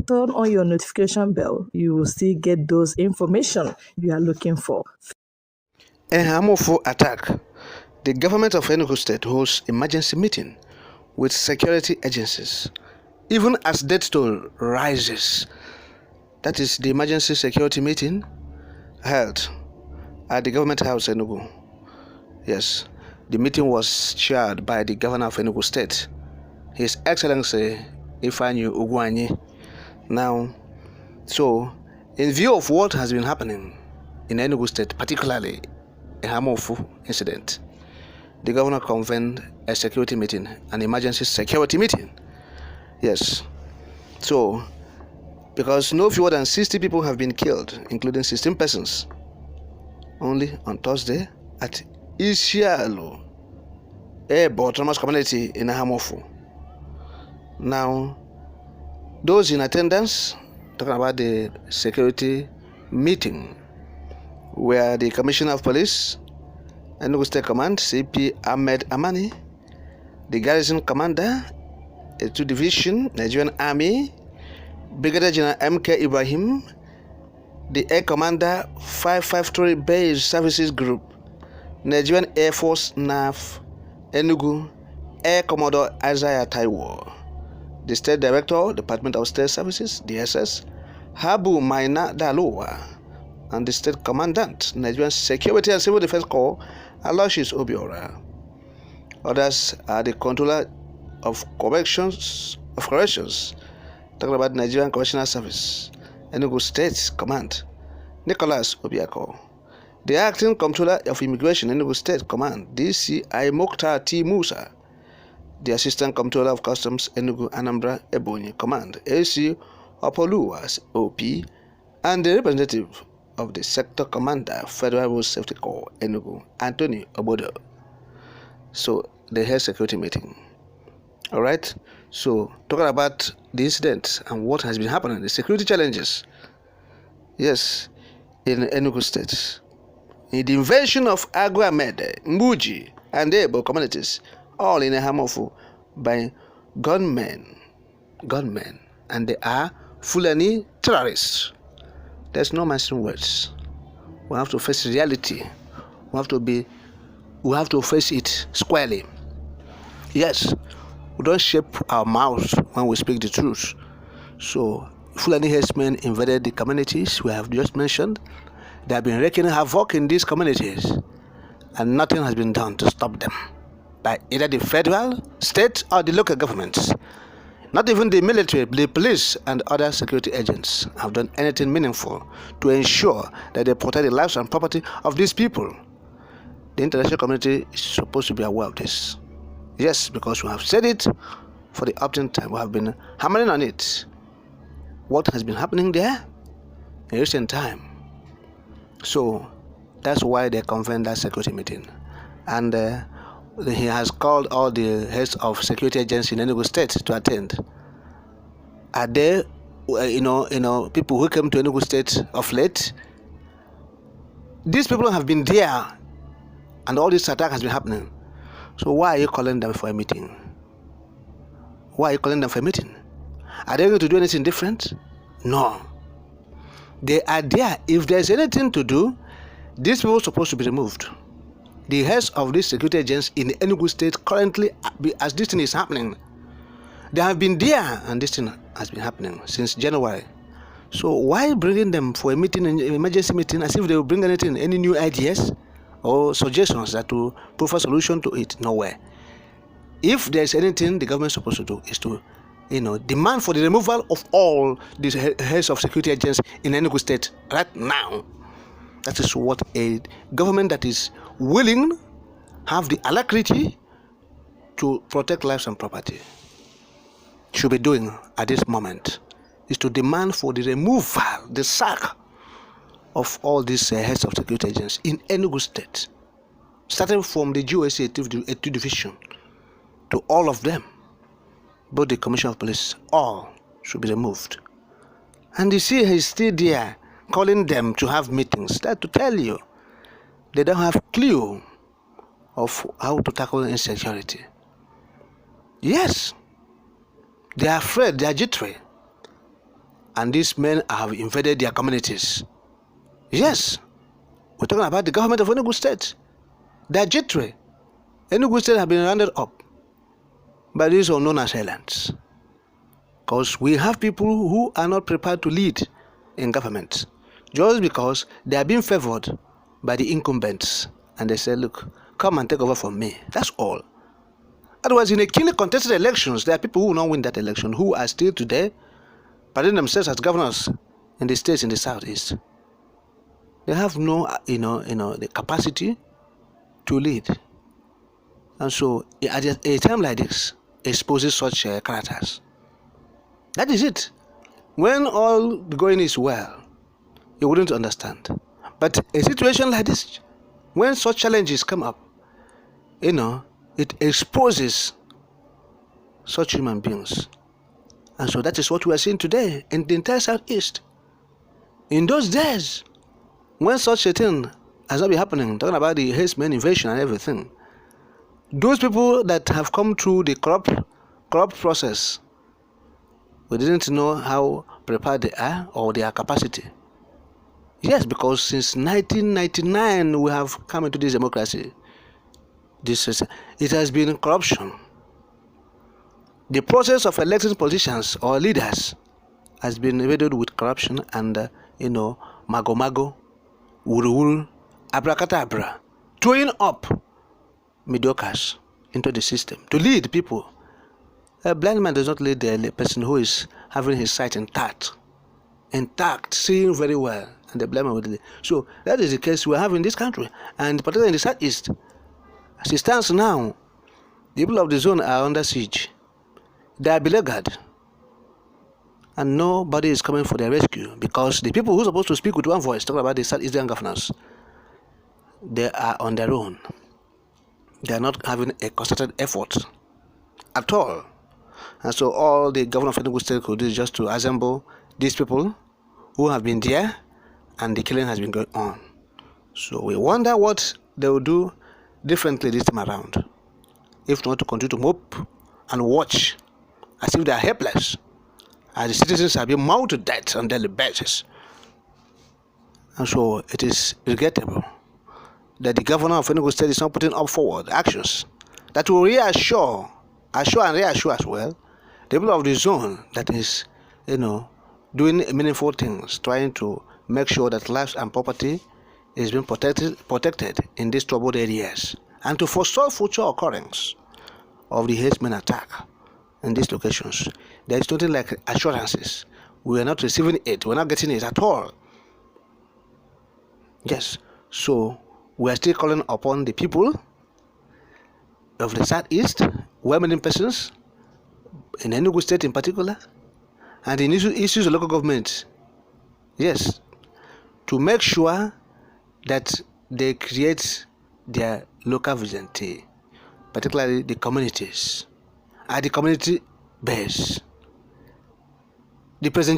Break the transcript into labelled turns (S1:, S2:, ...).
S1: turn on your notification bell, you will still get those information you are looking for.
S2: A harmful attack. The government of Enugu State holds emergency meeting with security agencies. Even as death toll rises, that is the emergency security meeting held at the government house Enugu. Yes, the meeting was chaired by the governor of Enugu State, His Excellency Ifeanyi Ugwuanyi. Now, so in view of what has been happening in Enugu State, particularly a harmful incident, the governor convened a security meeting, an emergency security meeting. Yes. So, because no fewer than 60 people have been killed, including 16 persons, only on Thursday at Isialo, a autonomous community in Ahamofu. Now, those in attendance, talking about the security meeting, were the Commissioner of Police, Enugu State Command, CP Ahmed Amani, the Garrison Commander, a 2 Division, Nigerian Army, Brigadier General MK Ibrahim, the Air Commander, 553 Base Services Group, Nigerian Air Force NAF, Enugu, Air Commodore Isaiah Taiwo, the State Director, Department of State Services, DSS, Habu Maina Dalowa, and the State Commandant, Nigerian Security and Civil Defense Corps, Aloysius Obiora. Others are the Controller of Corrections, talking about Nigerian Correctional Service, Enugu State Command, Nicholas Obiako. The Acting Comptroller of Immigration, Enugu State Command, DCI Mokhtar T. Musa. The Assistant Comptroller of Customs, Enugu Anambra Ebonyi Command, AC Opoluwas OP, and the representative of the Sector Commander, Federal Road Safety Corps, Enugu, Anthony Obodo. So they had security meeting. All right. So talking about the incident and what has been happening, the security challenges. Yes, in Enugu State, in the invasion of Agua Mede, Mbuji, and Ebo communities, all in a Ahamofu by gunmen, and they are Fulani terrorists. There's no missing words. We have to face reality. We have to face it squarely. Yes, we don't shape our mouths when we speak the truth. So, Fulani herdsmen invaded the communities we have just mentioned. They have been wreaking havoc in these communities, and nothing has been done to stop them by either the federal, state, or the local governments. Not even the military, the police, and other security agents have done anything meaningful to ensure that they protect the lives and property of these people. The international community is supposed to be aware of this. Yes, because we have said it for the upton time. We have been hammering on it. What has been happening there in recent time. So that's why they convened that security meeting. And he has called all the heads of security agencies in Enugu State to attend. Are there, people who came to Enugu State of late? These people have been there, and all this attack has been happening. So why are you calling them for a meeting? Why are you calling them for a meeting? Are they going to do anything different? No. They are there. If there's anything to do, these people are supposed to be removed. The heads of these security agents in Enugu State currently, as this thing is happening, they have been there, and this thing has been happening since January. So why bringing them for a meeting, an emergency meeting, as if they will bring anything, any new ideas or suggestions that will provide a solution to it? Nowhere. If there's anything the government is supposed to do is to, demand for the removal of all these heads of security agents in Enugu State right now. That is what a government that is willing, have the alacrity to protect lives and property should be doing at this moment, is to demand for the removal, the sack of all these heads of security agents in Enugu State, starting from the GOSA 2 Division to all of them, both the Commissioner of Police, all should be removed. And you see, he's still there calling them to have meetings. That to tell you, they don't have clue of how to tackle insecurity. Yes, they are afraid, they are jittery. and these men have invaded their communities. Yes, we're talking about the government of Enugu State. They are jittery. Enugu State have been rounded up by these unknown assailants. Because we have people who are not prepared to lead in government just because they are being favored by the incumbents. And they say, look, come and take over from me. That's all. Otherwise, in a keenly contested elections, there are people who will not win that election who are still today parading themselves as governors in the states in the southeast. They have no, the capacity to lead. And so, at a time like this, exposes such characters. That is it. When all the going is well, you wouldn't understand. But a situation like this, when such challenges come up, it exposes such human beings. And so that is what we are seeing today in the entire Southeast. In those days, when such a thing has not been happening, talking about the herdsmen invasion and everything, those people that have come through the corrupt process, we didn't know how prepared they are or their capacity. Yes, because since 1999 we have come into this democracy. It has been corruption. The process of electing politicians or leaders has been invaded with corruption and, mago, wuru, abracadabra, throwing up mediocres into the system to lead people. A blind man does not lead the person who is having his sight intact, seeing very well, and the blind man will lead. So that is the case we have in this country, and particularly in the Southeast. As it stands now, the people of the zone are under siege. They are beleaguered, and nobody is coming for their rescue because the people who are supposed to speak with one voice, talking about the Southeastern governors, they are on their own. They are not having a concerted effort at all. And so all the governor of Enugu State could do is just to assemble these people who have been there, and the killing has been going on. So we wonder what they will do differently this time around, if not to continue to mope and watch as if they are helpless, as the citizens are being mauled to death on daily basis. And so it is regrettable that the governor of Enugu State is not putting up forward actions that will assure and reassure as well the people of the zone that is, doing meaningful things, trying to make sure that lives and property is being protected in these troubled areas, and to forestall future occurrence of the herdsmen attack in these locations. There is nothing like assurances. We are not receiving it. We are not getting it at all. Yes. So we are still calling upon the people of the Southeast, well-meaning persons, in Enugu State in particular, and in issues of local government, yes, to make sure that they create their local vigilante, particularly the communities, at the community base. The present